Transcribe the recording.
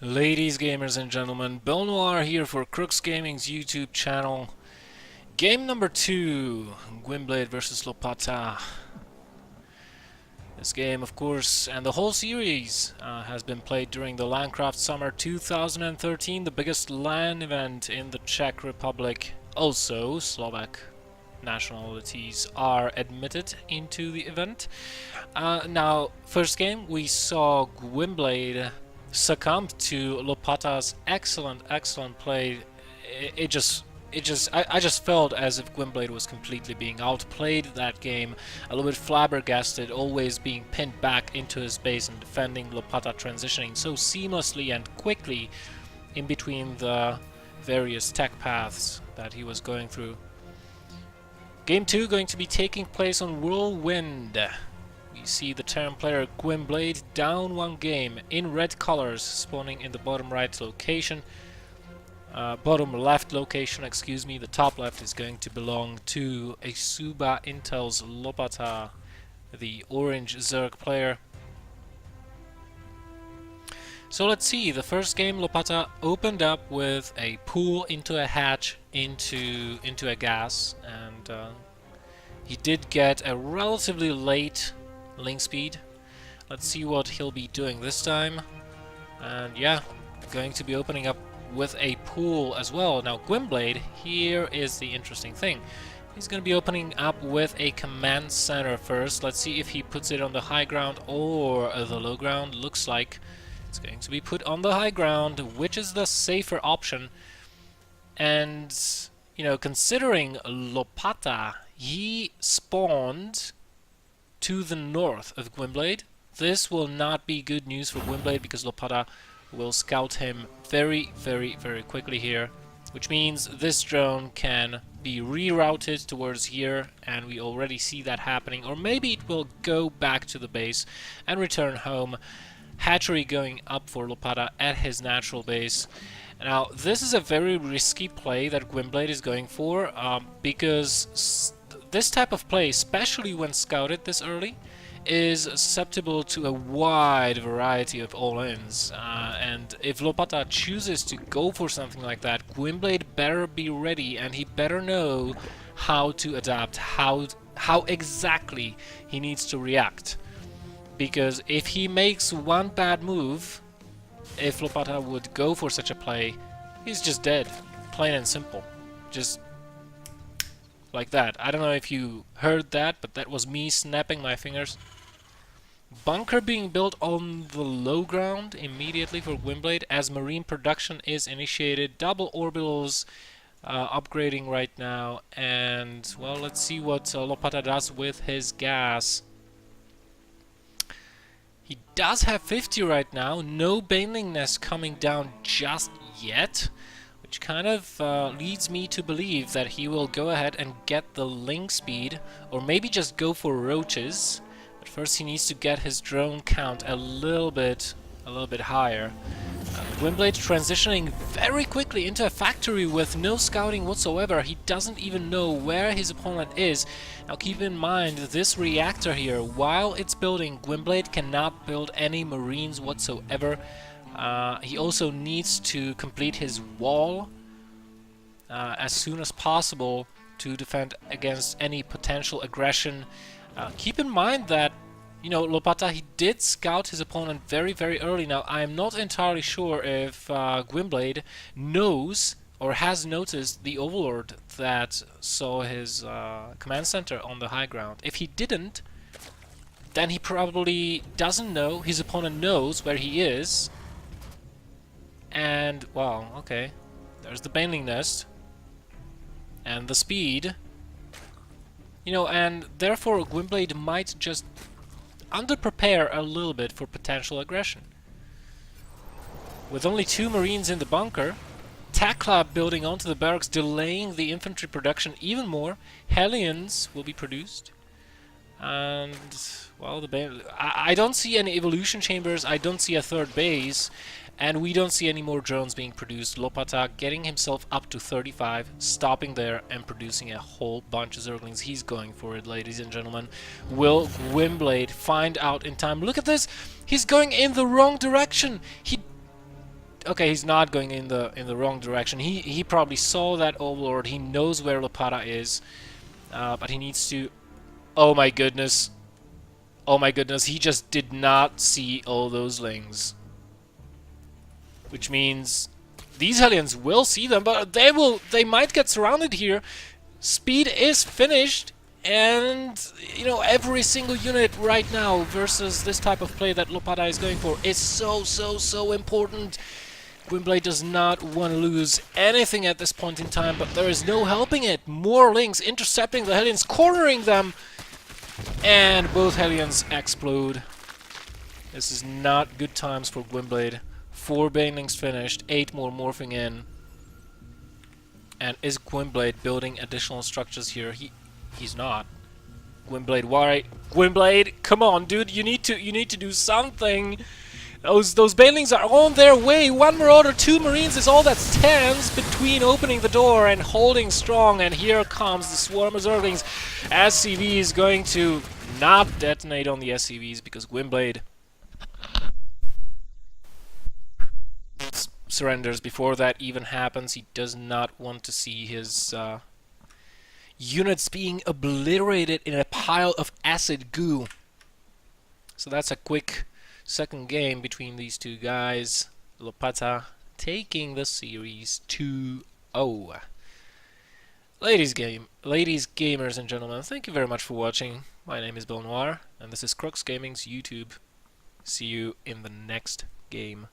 Ladies, gamers and gentlemen, Belnoir here for Crooks Gaming's YouTube channel. Game number 2, Gwynbleidd versus Lopata. This game, of course, and the whole series has been played during the LANcraft Summer 2013, the biggest LAN event in the Czech Republic. Also, Slovak nationalities are admitted into the event. Now, first game, we saw Gwynbleidd succumbed to Lopata's excellent play. I just felt as if Gwynbleidd was completely being outplayed that game, a little bit flabbergasted, always being pinned back into his base and defending, Lopata transitioning so seamlessly and quickly in between the various tech paths that he was going through. Game 2 going to be taking place on Whirlwind. We see the Terran player Gwynbleidd down one game in red colors, spawning in the bottom right location. Bottom left location, excuse me. The top left is going to belong to Asuba Intel's Lopata, the orange Zerg player. So let's see, the first game Lopata opened up with a pull into a hatch into a gas, and he did get a relatively late link speed. Let's see what he'll be doing this time. And yeah, going to be opening up with a pool as well. Now Gwynbleidd, here is the interesting thing. He's going to be opening up with a command center first. Let's see if he puts it on the high ground or the low ground. Looks like it's going to be put on the high ground, which is the safer option. And, you know, considering Lopata, he spawned to the north of Gwynbleidd. This will not be good news for Gwynbleidd because Lopata will scout him very quickly here, which means this drone can be rerouted towards here, and we already see that happening. Or maybe it will go back to the base and return home. Hatchery going up for Lopata at his natural base. Now, this is a very risky play that Gwynbleidd is going for, because this type of play, especially when scouted this early, is susceptible to a wide variety of all-ins. And if Lopata chooses to go for something like that, Gwynbleidd better be ready, and he better know how to adapt, how exactly he needs to react. Because if he makes one bad move, if Lopata would go for such a play, he's just dead. Plain and simple. Just like that. I don't know if you heard that, but that was me snapping my fingers. Bunker being built on the low ground immediately for Gwynbleidd as marine production is initiated. Double orbitals upgrading right now. And, well, let's see what Lopata does with his gas. He does have 50 right now. No baneling nest coming down just yet, which kind of leads me to believe that he will go ahead and get the link speed, or maybe just go for roaches. But first he needs to get his drone count a little bit higher. Gwynbleidd transitioning very quickly into a factory with no scouting whatsoever. He doesn't even know where his opponent is. Now keep in mind, this reactor here, while it's building, Gwynbleidd cannot build any marines whatsoever. He also needs to complete his wall as soon as possible to defend against any potential aggression. Keep in mind that, you know, Lopata, he did scout his opponent very early. Now, I'm not entirely sure if Gwynbleidd knows or has noticed the Overlord that saw his command center on the high ground. If he didn't, then he probably doesn't know. His opponent knows where he is. And, well, okay. There's the baneling nest. And the speed. You know, and therefore Gwynbleidd might just underprepare a little bit for potential aggression. With only 2 marines in the bunker, Tech Club building onto the barracks, delaying the infantry production even more. Hellions will be produced. And, well, I don't see any evolution chambers, I don't see a third base, and we don't see any more drones being produced. Lopata getting himself up to 35, stopping there and producing a whole bunch of Zerglings. He's going for it, ladies and gentlemen. Will Gwynbleidd find out in time? Look at this! He's going in the wrong direction! He Okay, he's not going in the wrong direction. He probably saw that Overlord. He knows where Lopata is, but he needs to. Oh my goodness! Oh my goodness! He just did not see all those lings, which means these Hellions will see them, but they will. They might get surrounded here. Speed is finished, and you know, every single unit right now versus this type of play that Lopata is going for is so important. Gwynbleidd does not want to lose anything at this point in time, but there is no helping it. More links intercepting the Hellions, cornering them, and both Hellions explode. This is not good times for Gwynbleidd. 4 banelings finished, 8 more morphing in. And is Gwynbleidd building additional structures here? He's not. Gwynbleidd, why? Gwynbleidd, come on, dude! You need to do something. Those banelings are on their way. 1 Marauder, 2 Marines is all that stands between opening the door and holding strong. And here comes the swarm of Zerglings. SCV is going to not detonate on the SCVs because Gwynbleidd surrenders before that even happens. He does not want to see his units being obliterated in a pile of acid goo. So that's a quick second game between these two guys. Lopata taking the series 2-0. Ladies, gamers and gentlemen, thank you very much for watching. My name is Bill Noir, and this is Crux Gaming's YouTube. See you in the next game.